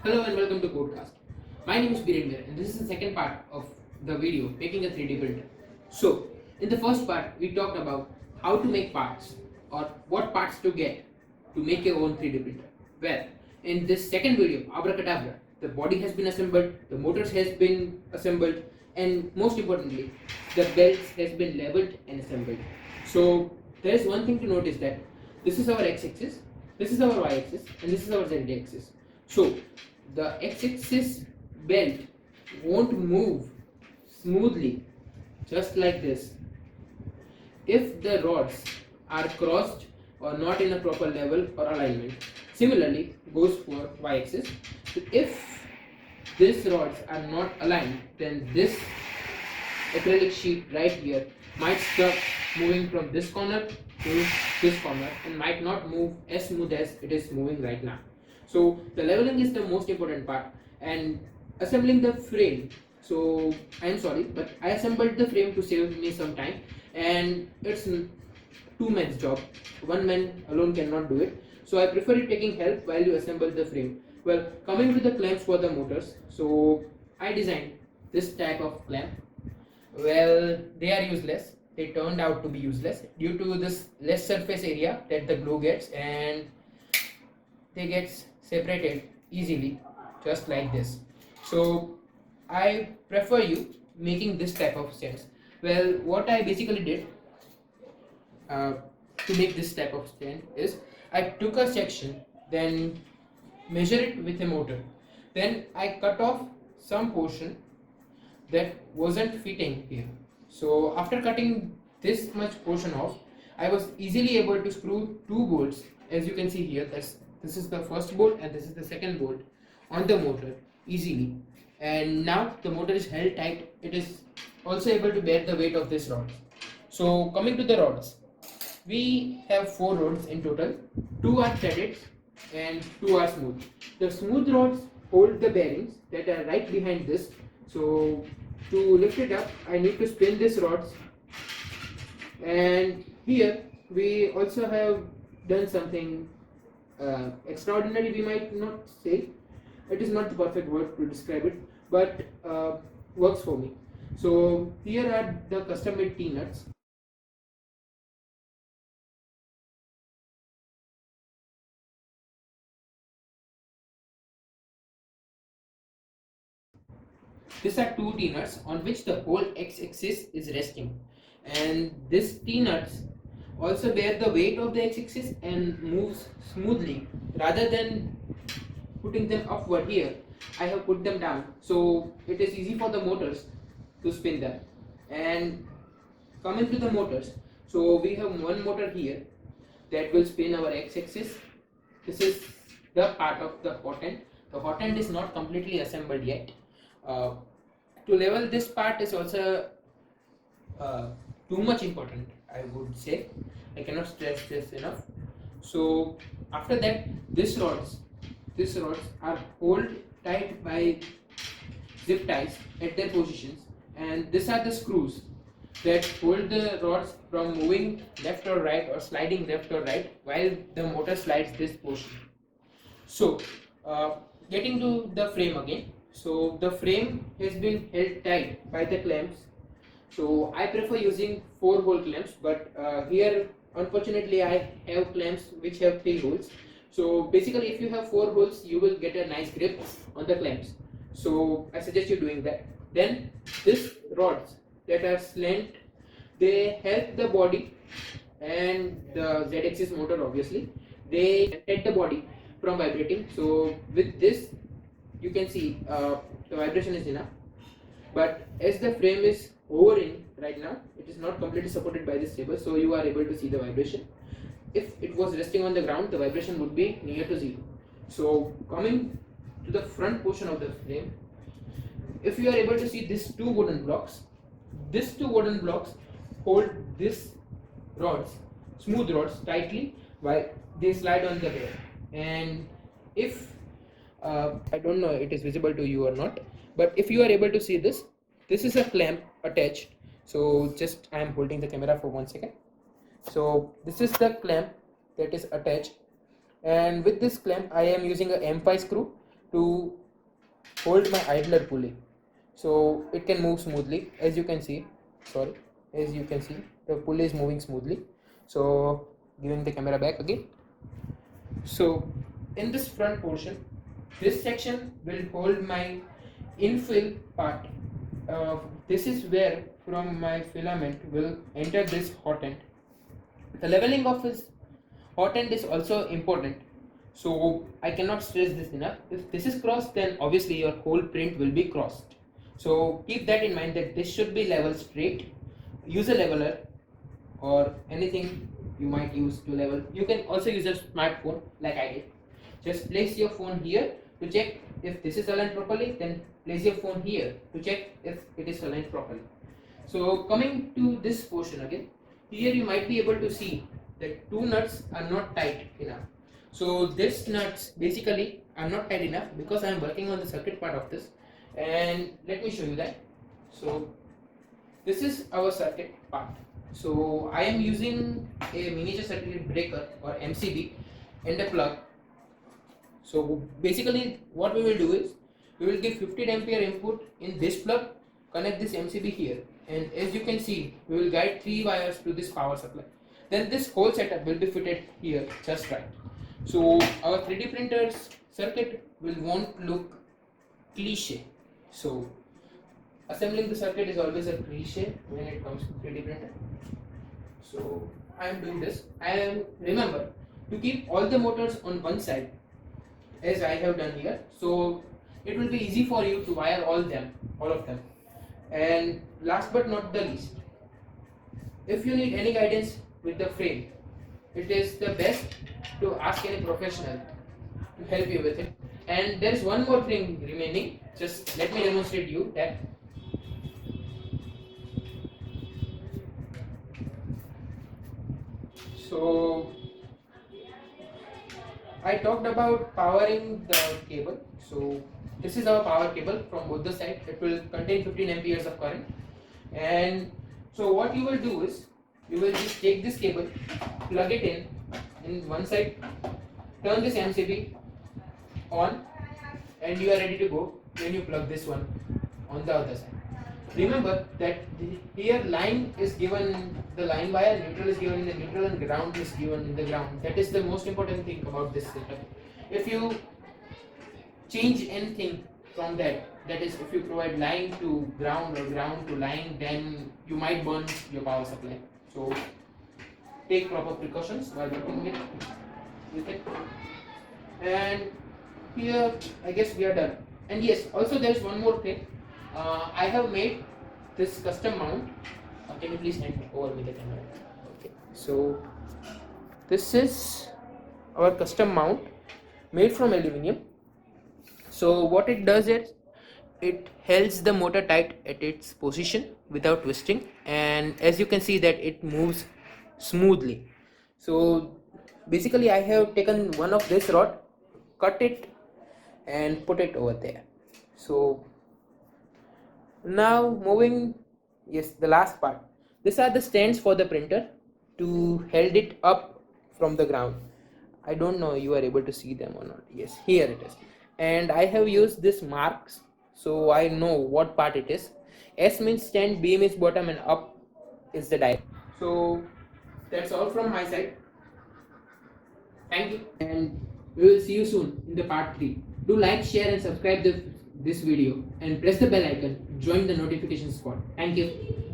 Hello and welcome to Podcast. My name is Biren Mer and this is the second part of the video making a 3D printer. So, in the first part, we talked about how to make parts or what parts to get to make your own 3D printer. Well, in this second video, abracadabra, the body has been assembled, the motors has been assembled, and most importantly, the belts has been leveled and assembled. So, there is one thing to notice that this is our x-axis, this is our y-axis, and this is our z-axis. So, the x-axis belt won't move smoothly just like this if the rods are crossed or not in a proper level or alignment. Similarly goes for y-axis. If these rods are not aligned, then this acrylic sheet right here might start moving from this corner to this corner and might not move as smooth as it is moving right now. So the leveling is the most important part, and assembling the frame. So I am sorry, but I assembled the frame to save me some time, and it's two men's job. One man alone cannot do it. So I prefer taking help while you assemble the frame. Well, coming to the clamps for the motors. So I designed this type of clamp. Well, they are useless. They turned out to be useless due to this less surface area that the glue gets, and they get separated easily just like this. So I prefer you making this type of stands. Well, what I basically did to make this type of stand is I took a section, then measure it with a motor, then I cut off some portion that wasn't fitting here. So after cutting this much portion off, I was easily able to screw two bolts, as you can see here. This is the first bolt and this is the second bolt on the motor easily, and now the motor is held tight. It is also able to bear the weight of this rod. So coming to the rods, we have 4 rods in total. 2 are threaded and 2 are smooth. The smooth rods hold the bearings that are right behind this. So to lift it up, I need to spin these rods, and here we also have done something extraordinary, we might not say. It is not the perfect word to describe it, but works for me. So here are the custom made T-nuts. These are 2 T-nuts on which the whole x-axis is resting, and these T-nuts also bear the weight of the x-axis and moves smoothly. Rather than putting them upward here, I have put them down, so it is easy for the motors to spin them. And coming to the motors, so we have one motor here that will spin our x-axis. This is the part of the hot end. The hot end is not completely assembled yet. To level this part is also too much important, I would say. I cannot stress this enough. So after that, these rods are held tight by zip ties at their positions, and these are the screws that hold the rods from moving left or right or sliding left or right while the motor slides this portion. So getting to the frame again. So the frame has been held tight by the clamps. So I prefer using 4-hole clamps, but here unfortunately I have clamps which have 3 holes. So basically if you have 4 holes, you will get a nice grip on the clamps. So I suggest you doing that. Then these rods that are slant, they help the body and the Z-axis motor, obviously. They protect the body from vibrating. So with this, you can see the vibration is enough. But as the frame is hovering right now, it is not completely supported by this table, so you are able to see the vibration. If it was resting on the ground, the vibration would be near to 0. So coming to the front portion of the frame, if you are able to see these 2 wooden blocks, these 2 wooden blocks hold these rods, smooth rods, tightly while they slide on the air. And if I don't know it is visible to you or not, but if you are able to see this is a clamp attached. So just I am holding the camera for 1 second. So this is the clamp that is attached, and with this clamp I am using a M5 screw to hold my idler pulley, so it can move smoothly. As you can see, the pulley is moving smoothly. So giving the camera back again. So in this front portion, this section will hold my infill part. This is where from my filament will enter this hot end. The leveling of this hot end is also important, so I cannot stress this enough. If this is crossed, then obviously your whole print will be crossed. So keep that in mind, that this should be level straight. Use a leveler or anything you might use to level. You can also use a smartphone like I did. Just place your phone here to check if this is aligned properly, then place your phone here to check if it is aligned properly. So coming to this portion again, here you might be able to see that two nuts are not tight enough. So this nuts basically are not tight enough because I am working on the circuit part of this, and let me show you that. So this is our circuit part. So I am using a miniature circuit breaker or MCB and a plug. So basically what we will do is we will give 15 ampere input in this plug, connect this MCB here, and as you can see we will guide 3 wires to this power supply. Then this whole setup will be fitted here just right. So our 3D printer's circuit won't look cliche. So assembling the circuit is always a cliche when it comes to 3D printer. So I am doing this. Remember to keep all the motors on one side as I have done here. So it will be easy for you to wire all of them. And last but not the least, if you need any guidance with the frame, it is the best to ask any professional to help you with it. And there is one more thing remaining. Just let me demonstrate you that. So I talked about powering the cable. So this is our power cable from both the sides. It will contain 15 amperes of current. And so what you will do is you will just take this cable, plug it in one side, turn this MCB on, and you are ready to go when you plug this one on the other side. Remember that here line is given the line wire, neutral is given in the neutral, and ground is given in the ground. That is the most important thing about this setup. If you change anything from that is if you provide line to ground or ground to line, then you might burn your power supply. So take proper precautions while working with it. And here I guess we are done. And yes, also there is one more thing. I have made this custom mount. Can you please hand over me the camera? Okay. So this is our custom mount made from aluminum. So what it does is it holds the motor tight at its position without twisting, and as you can see that it moves smoothly. So basically I have taken one of this rod, cut it and put it over there. So now moving, yes, the last part. These are the stands for the printer to hold it up from the ground. I don't know you are able to see them or not. Yes, here it is. And I have used this marks so I know what part it is. S means stand, B means bottom, and up is the dial. So that's all from my side. Thank you, and we will see you soon in the part 3. Do like, share and subscribe this video and press the bell icon. Join the notification squad. Thank you.